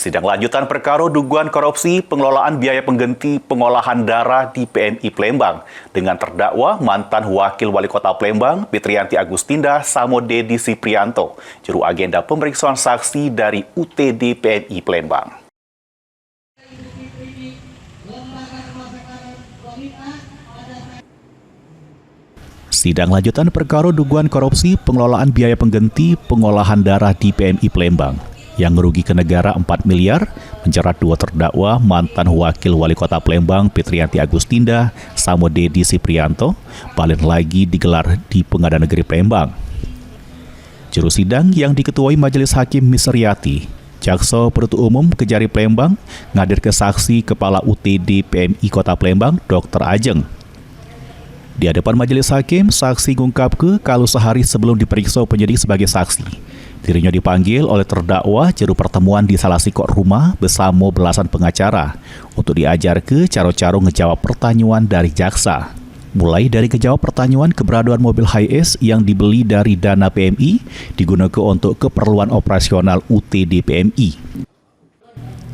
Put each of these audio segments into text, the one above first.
Sidang lanjutan perkara dugaan korupsi pengelolaan biaya pengganti pengolahan darah di PMI Palembang dengan terdakwa mantan Wakil Wali Kota Palembang, Fitriyanti Agustinda sama Dedi Ciprianto, juru agenda pemeriksaan saksi dari UTD PMI Palembang. Sidang lanjutan perkara dugaan korupsi pengelolaan biaya pengganti pengolahan darah di PMI Palembang yang merugikan negara 4 miliar, menjerat dua terdakwa mantan Wakil Wali Kota Palembang Fitriyanti Agustinda sama Dedi Ciprianto, balik lagi digelar di Pengadilan Negeri Palembang. Juru sidang yang diketuai Majelis Hakim Misriati, Jaksa Penuntut Umum Kejari Palembang, ngadir ke saksi Kepala UTD PMI Kota Palembang, Dr. Ajeng. Di hadapan Majelis Hakim, saksi ngungkapke kalau sehari sebelum diperiksa penyidik sebagai saksi, dirinya dipanggil oleh terdakwa juru pertemuan di salah sikok rumah bersama belasan pengacara untuk diajar ke cara-cara ngejawab pertanyaan dari jaksa. Mulai dari ngejawab pertanyaan keberadaan mobil Hiace yang dibeli dari dana PMI digunakan untuk keperluan operasional UTD PMI.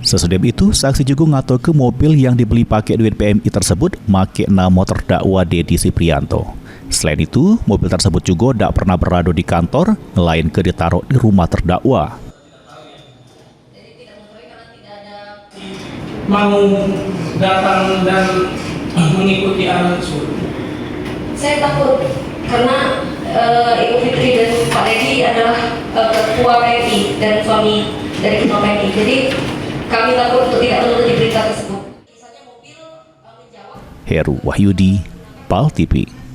Sesudah itu, saksi juga ngatur ke mobil yang dibeli pakai duit PMI tersebut make nama terdakwa Dedi Ciprianto. Selain itu, mobil tersebut juga tidak pernah berada di kantor, melainkan ditaruh di rumah terdakwa. Mau datang dan mengikuti arahan tersebut? Saya takut karena Ibu Fitri dan Pak Dedi adalah ketua PMI dan suami dari ketua PMI. Jadi kami takut untuk tidak menuruti berita tersebut. Heru Wahyudi, PAL TV.